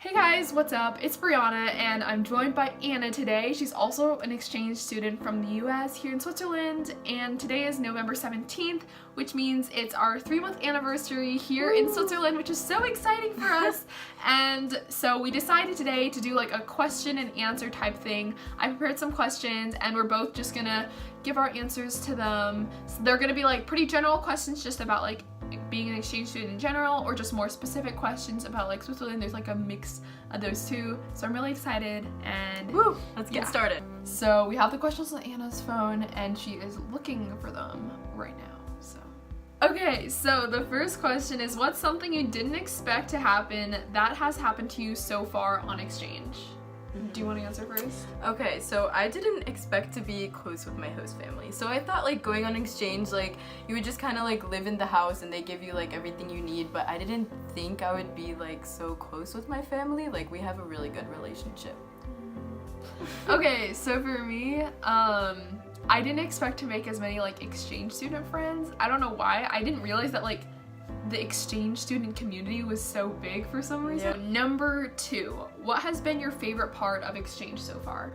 Hey guys, what's up? It's Brianna and I'm joined by Anna today. She's also an exchange student from the US here in Switzerland, and today is November 17th, which means it's our 3-month anniversary here in Switzerland, which is so exciting for us. And so we decided today to do like a question and answer type thing. I prepared some questions and we're both just gonna give our answers to them. So they're gonna be like pretty general questions just about like being an exchange student in general, or just more specific questions about like Switzerland. There's like a mix of those two, so I'm really excited and let's get started. So we have the questions on Anna's phone and she is looking for them right now. Okay, so the first question is, what's something you didn't expect to happen that has happened to you so far on exchange? Do you want to answer first? Okay, so I didn't expect to be close with my host family. So I thought like going on exchange, like you would just kind of like live in the house and they give you like everything you need, but I didn't think I would be like so close with my family. Like we have a really good relationship. Okay, so for me, I didn't expect to make as many like exchange student friends. I don't know why. I didn't realize that like the exchange student community was so big for some reason. Yeah. Number 2, what has been your favorite part of exchange so far?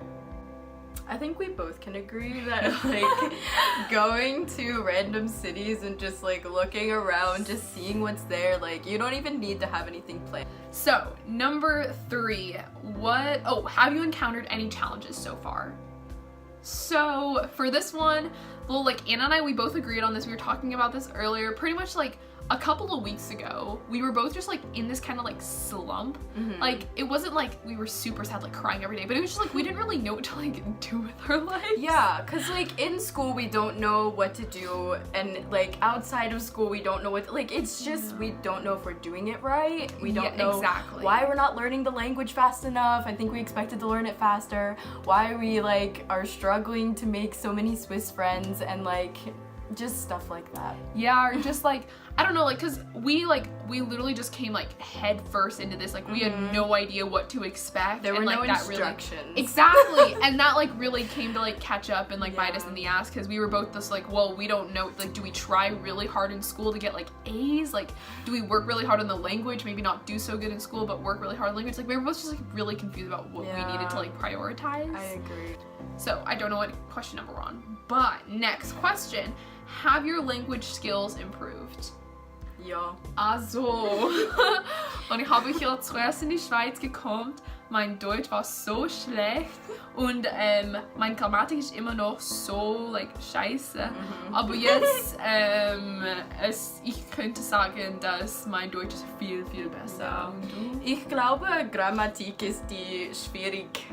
I think we both can agree that like going to random cities and just like looking around, just seeing what's there, like you don't even need to have anything planned. So number 3, have you encountered any challenges so far? So for this one, well, like Anna and I, we both agreed on this. We were talking about this earlier. Pretty much like a couple of weeks ago, we were both just like in this kind of like slump. Like it wasn't like we were super sad, like crying every day, but it was just like we didn't really know what to like do with our lives. Yeah, cause like in school we don't know what to do, and like outside of school we don't know what like it's just we don't know if we're doing it right. We don't know exactly why we're not learning the language fast enough. I think we expected to learn it faster. Why we like are struggling to make so many Swiss friends, and like just stuff like that. Yeah, or just like I don't know, like because we literally just came like head first into this. Like we had no idea what to expect. There were like, no that instructions. Really, exactly, and that like really came to like catch up and like bite us in the ass, because we were both just like, well, we don't know. Like, do we try really hard in school to get like A's? Like, do we work really hard on the language? Maybe not do so good in school, but work really hard on language. Like we were both just like really confused about what we needed to like prioritize. I agree. So I don't know what question number we're on, but next question. Have your language skills improved? Ja. Also, und ich habe hier zuerst in die Schweiz gekommen. Mein Deutsch war so schlecht und mein Grammatik ist immer noch so like scheiße. Aber jetzt ich könnte sagen, dass mein Deutsch ist viel, viel besser. Ja. Ich glaube, Grammatik ist die schwierig.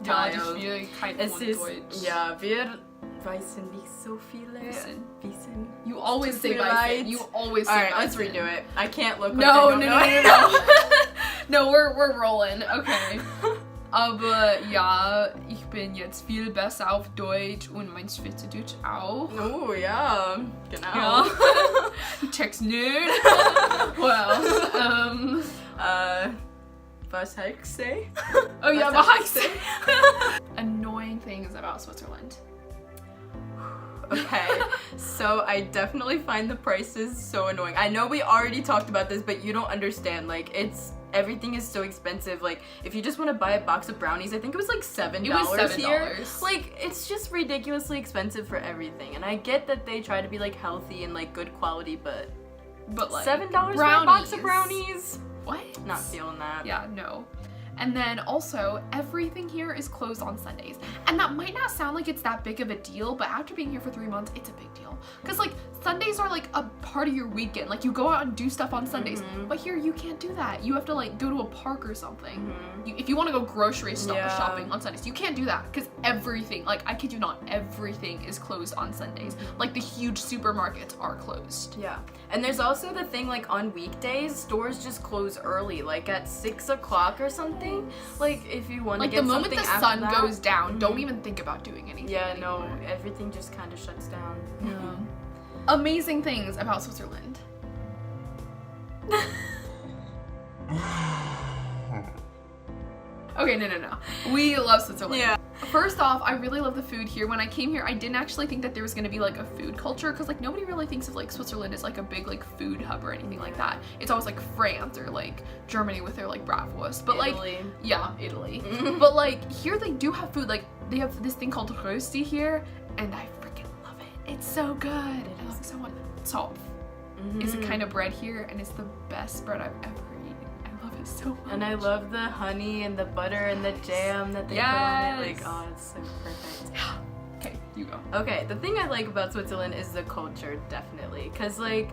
Ja, die Schwierigkeit von Deutsch. Ja, wir weißen nicht so viele. Wissen. You always say weißen. You always say Alright, let's redo it. I can't look. No. No, we're rolling. Okay. Aber ja, ich bin jetzt viel besser auf Deutsch und mein Schweizerdeutsch auch. Oh ja, genau. Ja. Du checkst nicht. Well, was soll ich say? Oh yeah, was soll ich say? Annoying things about Switzerland. Okay, so I definitely find the prices so annoying. I know we already talked about this, but you don't understand. Like, everything is so expensive. Like, if you just want to buy a box of brownies, I think it was like $7 here. Like, it's just ridiculously expensive for everything. And I get that they try to be like healthy and like good quality, but like $7 for a box of brownies? What? Not feeling that. Yeah, no. And then also, everything here is closed on Sundays. And that might not sound like it's that big of a deal, but after being here for 3 months, it's a big deal. Because like, Sundays are like a part of your weekend. Like, you go out and do stuff on Sundays. But here, you can't do that. You have to like go to a park or something. If you want to go grocery shopping on Sundays, you can't do that. Because everything, like, I kid you not, everything is closed on Sundays. Like, the huge supermarkets are closed. Yeah. And there's also the thing, like, on weekdays, stores just close early, like at 6 o'clock or something. Like, if you want to get something after that. Like, the moment the sun goes down, don't even think about doing anything. Yeah, no, everything just kind of shuts down. Yeah. Amazing things about Switzerland. Okay, no. We love Switzerland. Yeah. First off, I really love the food here. When I came here, I didn't actually think that there was gonna be like a food culture, because like nobody really thinks of like Switzerland as like a big like food hub or anything like that. It's always like France or like Germany with their like bratwurst. But Italy. like, yeah, Italy. But like here they do have food. Like they have this thing called rösti here, and I freaking love it. It's so good. I love it so much. Topf is a kind of bread here, and it's the best bread I've ever eaten. I love it so much. And I love the honey and the butter and the jam that they put on it. Like, oh, it's so perfect. Okay, you go. Okay, the thing I like about Switzerland is the culture, definitely. Because, like,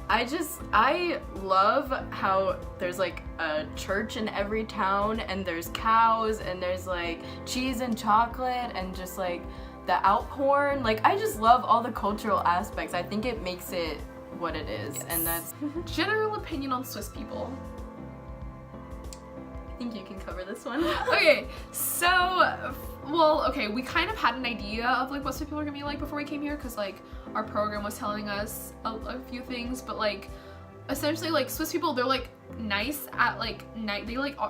I love how there's, like, a church in every town, and there's cows, and there's, like, cheese and chocolate, and just, like, the outporn. Like, I just love all the cultural aspects. I think it makes it what it is, and that's... General opinion on Swiss people. I think you can cover this one. Okay, so, well, okay, we kind of had an idea of like what Swiss people are gonna be like before we came here, because like our program was telling us a few things, but like essentially like Swiss people, they're like nice at like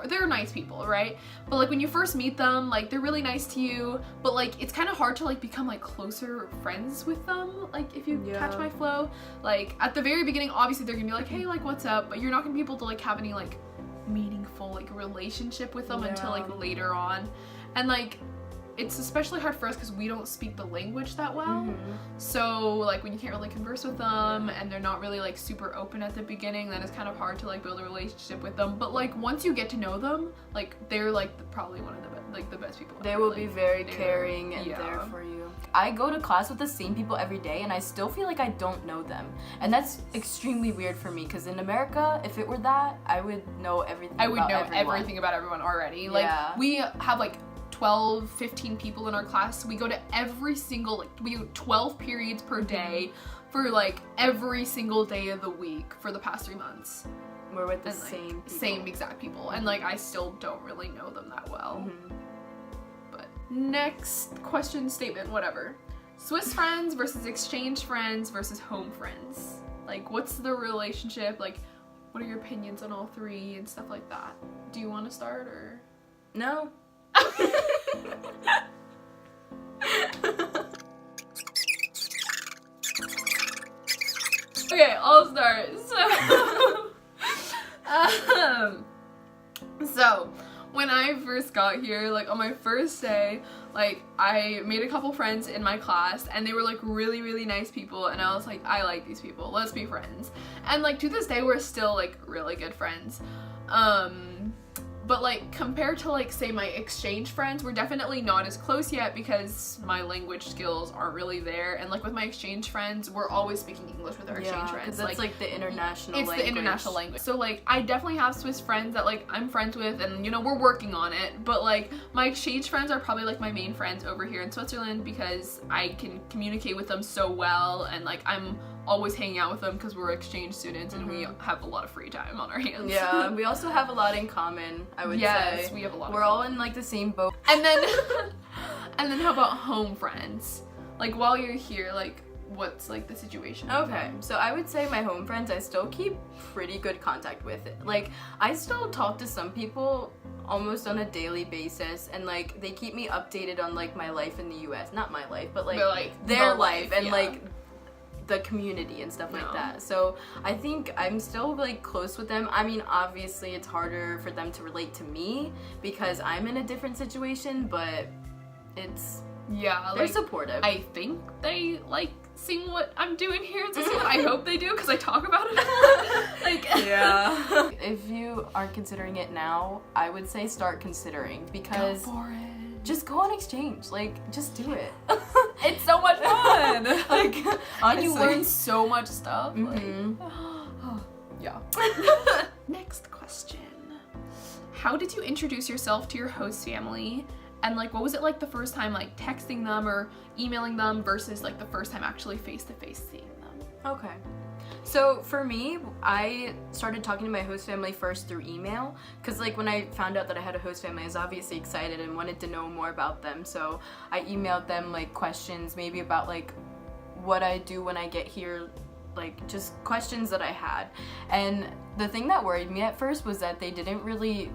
they're nice people, right? But like when you first meet them, like they're really nice to you, but like it's kind of hard to like become like closer friends with them, like if you catch my flow. Like at the very beginning, obviously they're gonna be like, hey, like what's up, but you're not gonna be able to like have any like meaningful like relationship with them until like later on. And like it's especially hard for us because we don't speak the language that well. So like when you can't really converse with them and they're not really like super open at the beginning, then it's kind of hard to like build a relationship with them. But like once you get to know them, like they're like probably one of the best people ever. They will like, be very caring and there for you. I go to class with the same people every day, and I still feel like I don't know them, and that's extremely weird for me, because in America, if it were that, I would know everything everything about everyone already. Like we have like 12, 15 people in our class. We go to every single, like, we do 12 periods per day for like every single day of the week for the past 3 months. We're with the and, same exact people, and like I still don't really know them that well. But next question, statement, whatever. Swiss friends versus exchange friends versus home friends. Like, what's the relationship? Like, what are your opinions on all three and stuff like that? Do you want to start or? No. Okay, I'll start. So when I first got here, like on my first day, like I made a couple friends in my class, and they were like really, really nice people, and I was like, I like these people, let's be friends. And like to this day, we're still like really good friends. But like compared to like say my exchange friends, we're definitely not as close yet because my language skills aren't really there. And like with my exchange friends, we're always speaking English with our exchange friends. That's like the international language. It's the international language. So like I definitely have Swiss friends that like I'm friends with, and you know we're working on it. But like my exchange friends are probably like my main friends over here in Switzerland because I can communicate with them so well, and like I'm always hanging out with them because we're exchange students and we have a lot of free time on our hands. Yeah, we also have a lot in common, I would say. Yes, we have a lot. We're all in like the same boat. And then how about home friends? Like while you're here, like what's like the situation with Okay, them? so I would say my home friends I still keep pretty good contact with. Like I still talk to some people almost on a daily basis, and like they keep me updated on like my life in the US. Not my life, but like their life and like the community and stuff like that. So I think I'm still like close with them. I mean, obviously it's harder for them to relate to me because I'm in a different situation, but it's they're supportive. I think they like seeing what I'm doing here in Switzerland. I hope they do because I talk about it a lot. Like if you aren't considering it now, I would say start considering, because go for it. Just go on exchange. Like, just do it. It's so much fun. Like, honestly. And you learn so much stuff. Like, yeah. Next question. How did you introduce yourself to your host family? And like, what was it like the first time like texting them or emailing them versus like the first time actually face-to-face seeing them? Okay. So for me, I started talking to my host family first through email, because like when I found out that I had a host family, I was obviously excited and wanted to know more about them. So I emailed them like questions, maybe about like what I do when I get here, like just questions that I had. And the thing that worried me at first was that they didn't really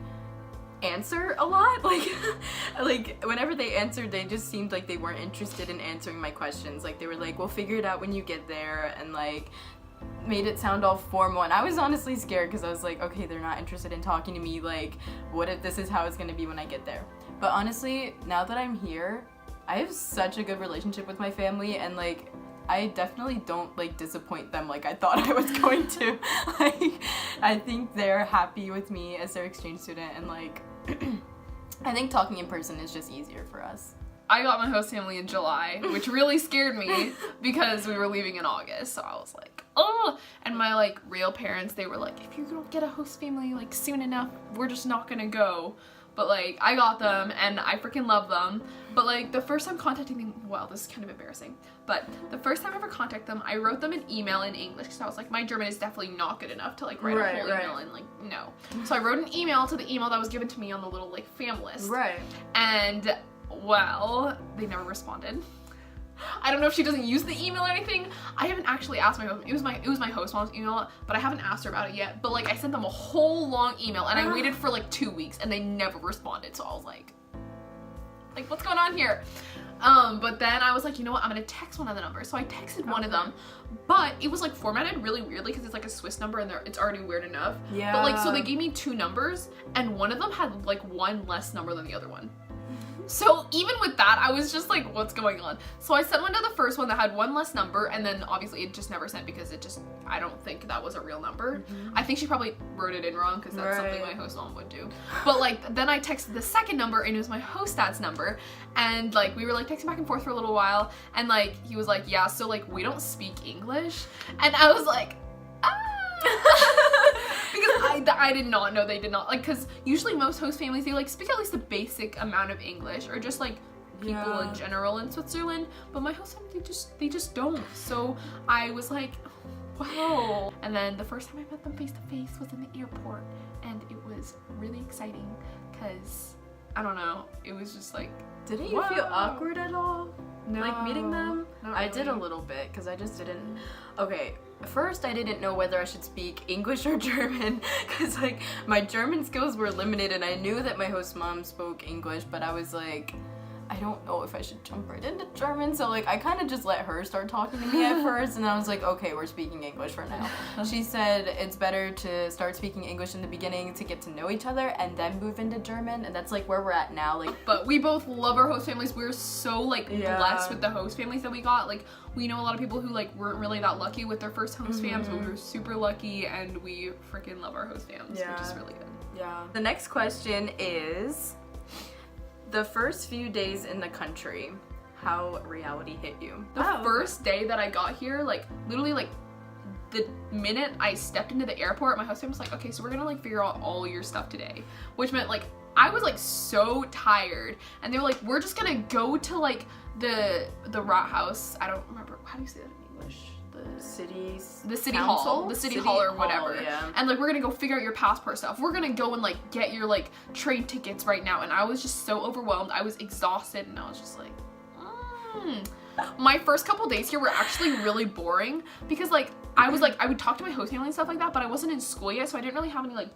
answer a lot. Like whenever they answered, they just seemed like they weren't interested in answering my questions. Like they were like, we'll figure it out when you get there, and like made it sound all formal. And I was honestly scared because I was like, okay, they're not interested in talking to me. Like, what if this is how it's gonna be when I get there? But honestly, now that I'm here, I have such a good relationship with my family, and like I definitely don't like disappoint them like I thought I was going to. Like, I think they're happy with me as their exchange student, and like I think talking in person is just easier for us. I got my host family in July, which really scared me because we were leaving in August. So I was like, oh, and my like real parents, they were like, if you don't get a host family like soon enough, we're just not gonna go. But like I got them and I freaking love them. But like the first time contacting them, well, this is kind of embarrassing, but the first time I ever contacted them, I wrote them an email in English because I was like, my German is definitely not good enough to like write a whole email and like no. So I wrote an email to the email that was given to me on the little like fam list. Right. And well, they never responded. I don't know if she doesn't use the email or anything. I haven't actually asked my host. It was my host mom's email, but I haven't asked her about it yet. But like I sent them a whole long email and I waited for like 2 weeks and they never responded. So I was like what's going on here? But then I was like, you know what? I'm gonna text one of the numbers. So I texted one of them, but it was like formatted really weirdly because it's like a Swiss number and it's already weird enough. Yeah. But like so they gave me 2 numbers and one of them had like 1 less number than the other one. So even with that, I was just like, what's going on? So I sent one to the first one that had 1 less number, and then obviously it just never sent because I don't think that was a real number. I think she probably wrote it in wrong because that's something my host mom would do. But like, then I texted the second number and it was my host dad's number, and like we were like texting back and forth for a little while, and like he was like, yeah, so like we don't speak English, and I was like, because I did not know they did not, like, because usually most host families, they like speak at least a basic amount of English, or just like people in general in Switzerland, but my host family, they just don't. So I was like, wow. And then the first time I met them face to face was in the airport, and it was really exciting because I don't know, it was just like, didn't you feel awkward at all? No, like meeting them? not I did a really. little bit because I just didn't. Okay, first I didn't know whether I should speak English or German because like my German skills were limited, and I knew that my host mom spoke English, but I was like, I don't know if I should jump right into German. So like I kind of just let her start talking to me at first, and I was like, okay, we're speaking English for now. She said it's better to start speaking English in the beginning to get to know each other and then move into German, and that's like where we're at now. Like, but we both love our host families. We're so like blessed with the host families that we got. Like we know a lot of people who like weren't really that lucky with their first host fams, but we were super lucky, and we freaking love our host fams, which is really good. Yeah. The next question is, the first few days in the country, how reality hit you? The first day that I got here, like literally like the minute I stepped into the airport, my host family was like, okay, so we're gonna like figure out all your stuff today, which meant like I was like so tired, and they were like, we're just gonna go to like the rat house. I don't remember, how do you say that in English? The city hall, the city hall or whatever. Yeah. And like we're gonna go figure out your passport stuff. We're gonna go and like get your like train tickets right now. And I was just so overwhelmed. I was exhausted, and I was just like, My first couple days here were actually really boring because like I would talk to my host family and stuff like that, but I wasn't in school yet, so I didn't really have any like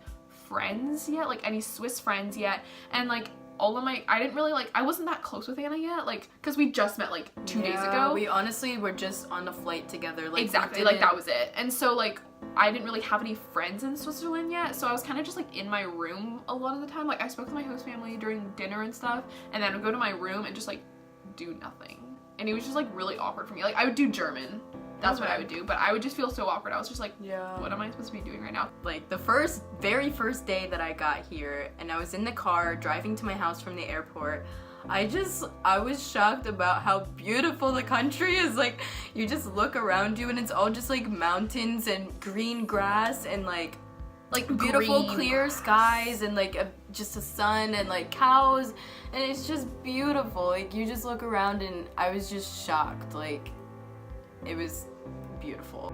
friends yet, like any Swiss friends yet, and like I wasn't that close with Anna yet, like, because we just met like 2 days ago. We honestly were just on a flight together. Like, exactly, like that was it. And so like I didn't really have any friends in Switzerland yet, so I was kind of just like in my room a lot of the time. Like I spoke to my host family during dinner and stuff, and then I would go to my room and just like do nothing. And it was just like really awkward for me. Like I would do German. That's what I would do, but I would just feel so awkward. I was just like, what am I supposed to be doing right now? Like the very first day that I got here, and I was in the car driving to my house from the airport, I was shocked about how beautiful the country is. Like you just look around you and it's all just like mountains and green grass and like beautiful clear skies and like just a sun and like cows, and it's just beautiful. Like you just look around and I was just shocked. Like it was beautiful.